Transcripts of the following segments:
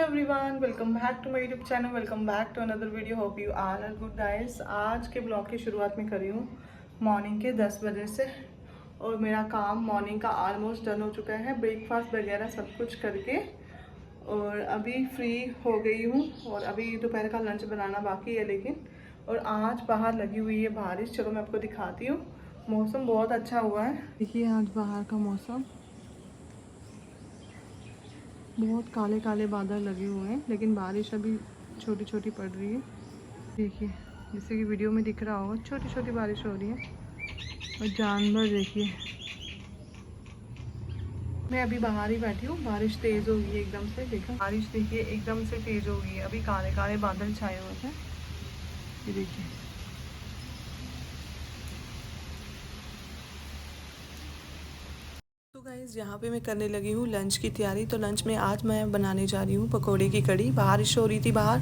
Everyone, welcome back to my YouTube channel. Welcome back to another video. Hope you are good guys. आज के blog की शुरुआत में करी हूँ मॉर्निंग के 10 बजे से, और मेरा काम मॉर्निंग का ऑलमोस्ट डन हो चुका है। ब्रेकफास्ट वगैरह सब कुछ करके और अभी फ्री हो गई हूँ, और अभी दोपहर का लंच बनाना बाकी है लेकिन। और आज बाहर लगी हुई है बारिश। चलो मैं आपको दिखाती हूँ। मौसम बहुत अच्छा हुआ है। देखिए आज बाहर का मौसम, बहुत काले काले बादल लगे हुए हैं, लेकिन बारिश अभी छोटी छोटी पड़ रही है। देखिए जैसे कि वीडियो में दिख रहा होगा, छोटी छोटी बारिश हो रही है। और जानवर देखिए, मैं अभी बाहर ही बैठी हूँ। बारिश तेज़ हो गई है एकदम से। देखा, बारिश देखिए एकदम से तेज़ हो गई है। अभी काले काले बादल छाए हुए थे, ये देखिए। तो गाइज़ यहाँ पे मैं करने लगी हूँ लंच की तैयारी। तो लंच में आज मैं बनाने जा रही हूँ पकोड़े की कड़ी। बारिश हो रही थी बाहर,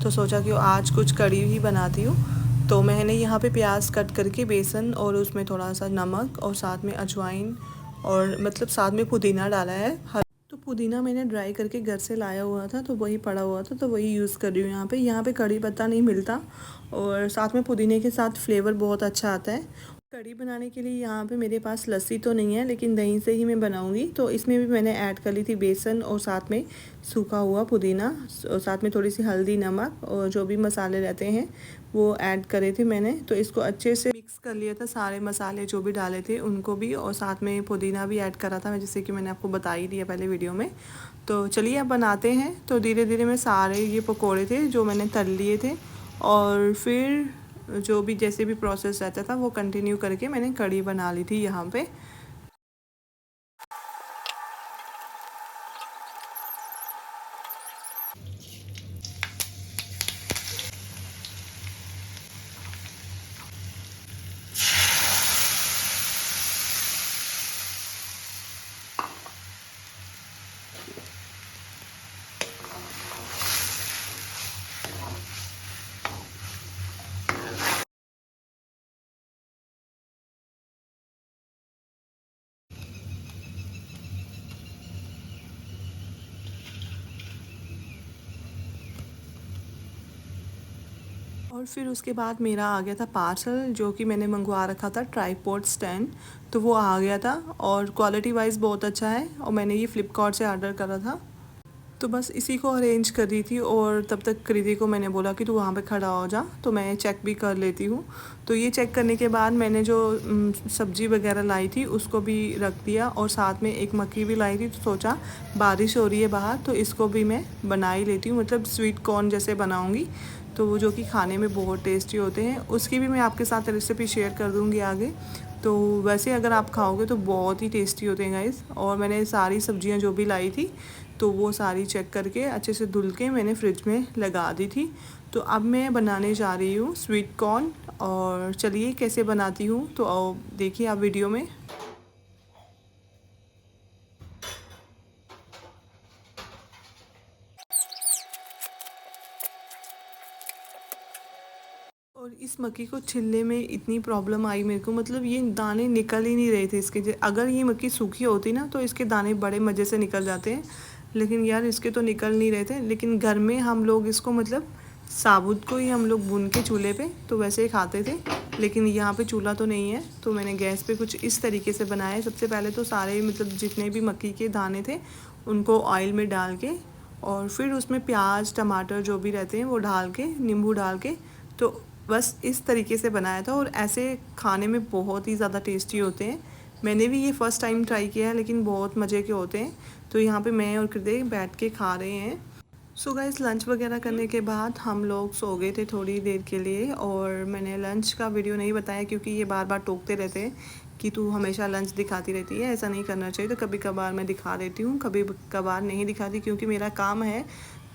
तो सोचा कि आज कुछ कड़ी ही बनाती हूँ। तो मैंने यहाँ पे प्याज कट करके, बेसन और उसमें थोड़ा सा नमक और साथ में अजवाइन और मतलब साथ में पुदीना डाला है। तो पुदीना मैंने ड्राई करके घर से लाया हुआ था, तो वही पड़ा हुआ था, तो वही यूज़ कर रही हूँ यहाँ पे। यहाँ पे कड़ी पत्ता नहीं मिलता, और साथ में पुदीने के साथ फ्लेवर बहुत अच्छा आता है। कड़ी बनाने के लिए यहाँ पे मेरे पास लस्सी तो नहीं है, लेकिन दही से ही मैं बनाऊँगी। तो इसमें भी मैंने ऐड कर ली थी बेसन और साथ में सूखा हुआ पुदीना, और साथ में थोड़ी सी हल्दी, नमक और जो भी मसाले रहते हैं वो ऐड करे थे मैंने। तो इसको अच्छे से मिक्स कर लिया था, सारे मसाले जो भी डाले थे उनको भी, और साथ में पुदीना भी ऐड करा था मैं, जैसे कि मैंने आपको बता ही दिया पहले वीडियो में। तो चलिए अब बनाते हैं। तो धीरे धीरे मैं सारे ये पकौड़े थे जो मैंने तल लिए थे, और फिर जो भी जैसे भी प्रोसेस रहता था वो कंटिन्यू करके मैंने कड़ी बना ली थी यहाँ पे। और फिर उसके बाद मेरा आ गया था पार्सल, जो कि मैंने मंगवा रखा था ट्राईपोड स्टैंड। तो वो आ गया था, और क्वालिटी वाइज बहुत अच्छा है, और मैंने ये फ्लिपकार्ट से ऑर्डर करा था। तो बस इसी को अरेंज कर रही थी, और तब तक कृति को मैंने बोला कि तू वहाँ पे खड़ा हो जा, तो मैं चेक भी कर लेती हूँ। तो ये चेक करने के बाद मैंने जो सब्ज़ी वगैरह लाई थी उसको भी रख दिया, और साथ में एक मक्की भी लाई थी। तो सोचा बारिश हो रही है बाहर, तो इसको भी मैं बना ही लेती हूँ, मतलब स्वीट कॉर्न जैसे बनाऊँगी। तो वो जो कि खाने में बहुत टेस्टी होते हैं, उसकी भी मैं आपके साथ रेसिपी शेयर कर दूँगी आगे। तो वैसे अगर आप खाओगे तो बहुत ही टेस्टी होते हैं गाइस। और मैंने सारी सब्जियां जो भी लाई थी तो वो सारी चेक करके अच्छे से धुल के मैंने फ्रिज में लगा दी थी। तो अब मैं बनाने जा रही हूँ स्वीट कॉर्न, और चलिए कैसे बनाती हूँ तो देखिए आप वीडियो में। और इस मक्की को छिलने में इतनी प्रॉब्लम आई मेरे को, मतलब ये दाने निकल ही नहीं रहे थे इसके। अगर ये मक्की सूखी होती ना तो इसके दाने बड़े मज़े से निकल जाते हैं, लेकिन यार इसके तो निकल नहीं रहे थे। लेकिन घर में हम लोग इसको मतलब साबुत को ही हम लोग भून के चूल्हे पे तो वैसे ही खाते थे, लेकिन यहाँ पे चूल्हा तो नहीं है, तो मैंने गैस पे कुछ इस तरीके से बनाया है। सबसे पहले तो सारे मतलब जितने भी मक्की के दाने थे उनको ऑयल में डाल के, और फिर उसमें प्याज टमाटर जो भी रहते हैं वो डाल के, नींबू डाल के, तो बस इस तरीके से बनाया था। और ऐसे खाने में बहुत ही ज़्यादा टेस्टी होते हैं। मैंने भी ये फ़र्स्ट टाइम ट्राई किया है, लेकिन बहुत मज़े के होते हैं। तो यहाँ पे मैं और कृति बैठ के खा रहे हैं। सो गाइस लंच वगैरह करने के बाद हम लोग सो गए थे थोड़ी देर के लिए, और मैंने लंच का वीडियो नहीं बताया क्योंकि ये बार बार टोकते रहते हैं कि तू हमेशा लंच दिखाती रहती है, ऐसा नहीं करना चाहिए। तो कभी कभार मैं दिखा देती हूँ, कभी कभार नहीं दिखाती, क्योंकि मेरा काम है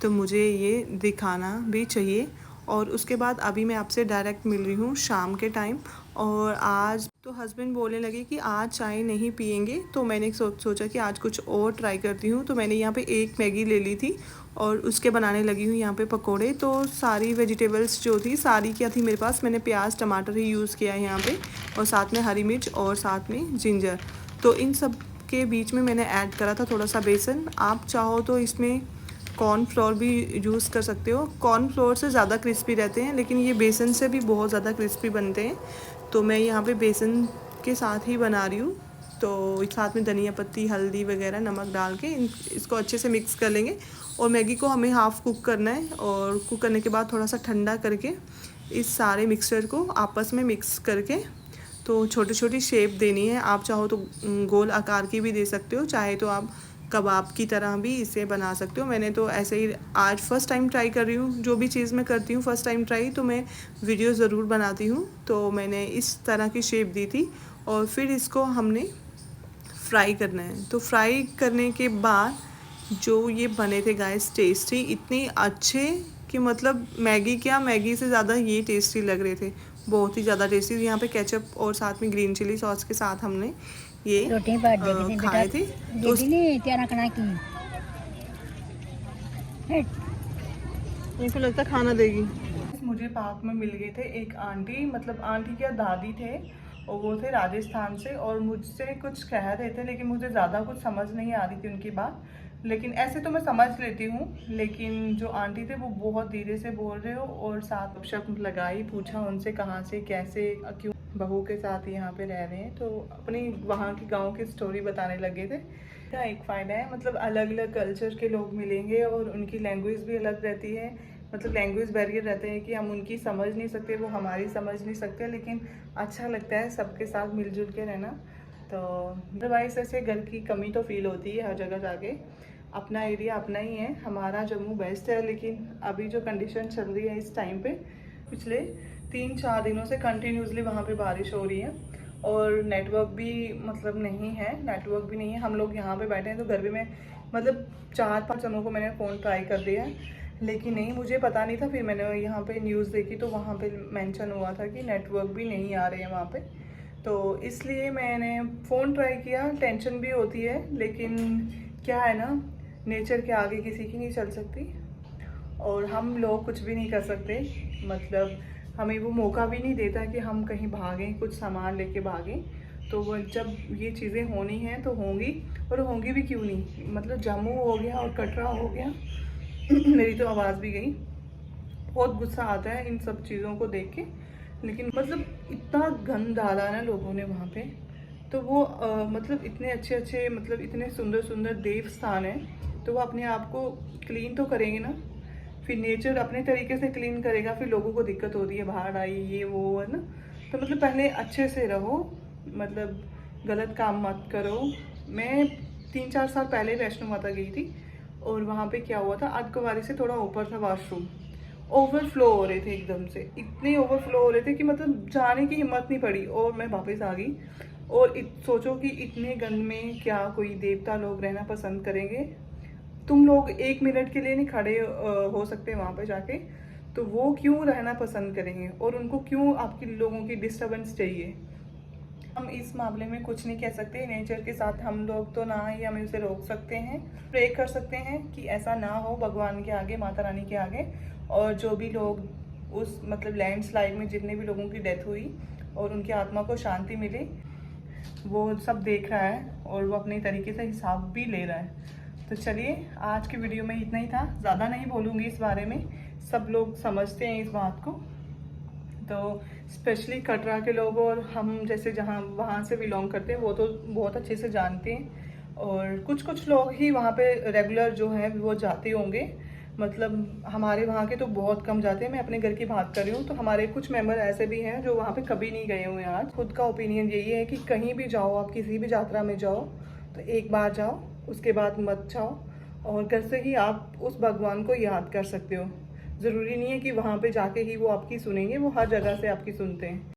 तो मुझे ये दिखाना भी चाहिए। और उसके बाद अभी मैं आपसे डायरेक्ट मिल रही हूँ शाम के टाइम। और आज तो हस्बैंड बोलने लगे कि आज चाय नहीं पियेंगे, तो मैंने सोचा कि आज कुछ और ट्राई करती हूँ। तो मैंने यहाँ पे एक मैगी ले ली थी, और उसके बनाने लगी हूँ यहाँ पे पकोड़े। तो सारी वेजिटेबल्स जो थी सारी क्या थी मेरे पास, मैंने प्याज टमाटर ही यूज़ किया है यहाँ पे, और साथ में हरी मिर्च और साथ में जिंजर। तो इन सब के बीच में मैंने ऐड करा था थोड़ा सा बेसन। आप चाहो तो इसमें कॉर्नफ्लोर भी यूज़ कर सकते हो। कॉर्नफ्लोर से ज़्यादा क्रिस्पी रहते हैं, लेकिन ये बेसन से भी बहुत ज़्यादा क्रिस्पी बनते हैं। तो मैं यहाँ पे बेसन के साथ ही बना रही हूँ। तो साथ में धनिया पत्ती, हल्दी वगैरह, नमक डाल के इसको अच्छे से मिक्स कर लेंगे। और मैगी को हमें हाफ़ कुक करना है, और कुक करने के बाद थोड़ा सा ठंडा करके इस सारे मिक्सचर को आपस में मिक्स करके तो छोटी छोटी शेप देनी है। आप चाहो तो गोल आकार की भी दे सकते हो, चाहे तो आप कबाब की तरह भी इसे बना सकते हो। मैंने तो ऐसे ही आज फ़र्स्ट टाइम ट्राई कर रही हूँ। जो भी चीज़ मैं करती हूँ फ़र्स्ट टाइम ट्राई, तो मैं वीडियो ज़रूर बनाती हूँ। तो मैंने इस तरह की शेप दी थी, और फिर इसको हमने फ्राई करना है। तो फ्राई करने के बाद जो ये बने थे गाइस टेस्टी, इतने अच्छे कि मतलब मैगी क्या, मैगी से ज़्यादा ये टेस्टी लग रहे थे, बहुत ही ज़्यादा टेस्टी। यहाँ पे केचप और साथ में ग्रीन चिली सॉस के साथ हमने ये खाए थे। तो उनको लगता खाना देगी। मुझे पार्क में मिल गए थे एक आंटी, मतलब आंटी क्या दादी थे, और वो थे राजस्थान से, और मुझसे कुछ कह रहे थे, लेकिन मुझे ज़्यादा कुछ समझ नहीं आ रही थी उनकी बात। लेकिन ऐसे तो मैं समझ लेती हूँ, लेकिन जो आंटी थे वो बहुत धीरे से बोल रहे हो, और साथ शब्द लगाई, पूछा उनसे कहाँ से, कैसे, क्यों बहू के साथ यहाँ पे रह रहे हैं। तो अपनी वहाँ की गाँव की स्टोरी बताने लगे थे। का एक फ़ायदा है, मतलब अलग अलग कल्चर के लोग मिलेंगे, और उनकी लैंग्वेज भी अलग रहती है। मतलब लैंग्वेज बैरियर रहते हैं कि हम उनकी समझ नहीं सकते, वो हमारी समझ नहीं सकते, लेकिन अच्छा लगता है सबके साथ मिलजुल के रहना। तो अदरवाइज़ ऐसे घर की कमी तो फील होती है हर जगह जाके। अपना एरिया अपना ही है, हमारा जम्मू बेस्ट है, लेकिन अभी जो कंडीशन चल रही है इस टाइम पे, पिछले 3-4 दिनों से कंटिन्यूसली वहाँ पे बारिश हो रही है, और नेटवर्क भी मतलब नहीं है, नेटवर्क भी नहीं है। हम लोग यहाँ पे बैठे हैं तो घर में मतलब 4-5 जनों को मैंने फ़ोन ट्राई कर दिया है, लेकिन नहीं, मुझे पता नहीं था। फिर मैंने यहाँ पे न्यूज़ देखी तो वहाँ पे मेंशन हुआ था कि नेटवर्क भी नहीं आ रहे हैं वहाँ पे। तो इसलिए मैंने फ़ोन ट्राई किया। टेंशन भी होती है, लेकिन क्या है ना, नेचर के आगे किसी की नहीं चल सकती, और हम लोग कुछ भी नहीं कर सकते। मतलब हमें वो मौका भी नहीं देता कि हम कहीं भागें, कुछ सामान लेके भागें। तो वो जब ये चीज़ें होनी हैं तो होंगी, और होंगी भी क्यों नहीं। मतलब जम्मू हो गया और कटरा हो गया मेरी तो आवाज़ भी गई। बहुत गुस्सा आता है इन सब चीज़ों को देख के, लेकिन मतलब इतना गंद डाला ना लोगों ने वहाँ पे। तो वो मतलब इतने अच्छे अच्छे, मतलब इतने सुंदर सुंदर देव स्थान हैं, तो वो अपने आप को क्लीन तो करेंगे ना। फिर नेचर अपने तरीके से क्लीन करेगा, फिर लोगों को दिक्कत होती है, बाढ़ आई, ये वो, है ना। तो मतलब पहले अच्छे से रहो, मतलब गलत काम मत करो। मैं 3-4 साल पहले वैष्णो माता गई थी, और वहाँ पे क्या हुआ था, अर्धकुंवारी से थोड़ा ऊपर था वाशरूम, ओवरफ्लो हो रहे थे एकदम से, इतने ओवरफ्लो हो रहे थे कि मतलब जाने की हिम्मत नहीं पड़ी, और मैं वापस आ गई। और सोचो कि इतने गंद में क्या कोई देवता लोग रहना पसंद करेंगे। तुम लोग 1 मिनट के लिए नहीं खड़े हो सकते वहाँ पे जाके, तो वो क्यों रहना पसंद करेंगे, और उनको क्यों आपकी लोगों की डिस्टर्बेंस चाहिए। हम इस मामले में कुछ नहीं कह सकते, नेचर के साथ हम लोग तो ना ही हम इसे रोक सकते हैं, प्रे कर सकते हैं कि ऐसा ना हो भगवान के आगे, माता रानी के आगे। और जो भी लोग उस मतलब लैंडस्लाइड में जितने भी लोगों की डेथ हुई, और उनकी आत्मा को शांति मिले, वो सब देख रहा है, और वो अपने तरीके से हिसाब भी ले रहा है। तो चलिए, आज की वीडियो में इतना ही था, ज़्यादा नहीं बोलूँगी इस बारे में, सब लोग समझते हैं इस बात को। तो स्पेशली कटरा के लोग, और हम जैसे जहाँ वहाँ से बिलोंग करते हैं, वो तो बहुत अच्छे से जानते हैं। और कुछ कुछ लोग ही वहाँ पे रेगुलर जो हैं वो जाते होंगे, मतलब हमारे वहाँ के तो बहुत कम जाते हैं। मैं अपने घर की बात कर रही हूँ, तो हमारे कुछ मेंबर ऐसे भी हैं जो वहाँ पे कभी नहीं गए हुए हैं। आज खुद का ओपिनियन यही है कि कहीं भी जाओ, आप किसी भी यात्रा में जाओ तो एक बार जाओ, उसके बाद मत जाओ, और घर से ही आप उस भगवान को याद कर सकते हो। ज़रूरी नहीं है कि वहाँ पे जाके ही वो आपकी सुनेंगे, वो हर जगह से आपकी सुनते हैं।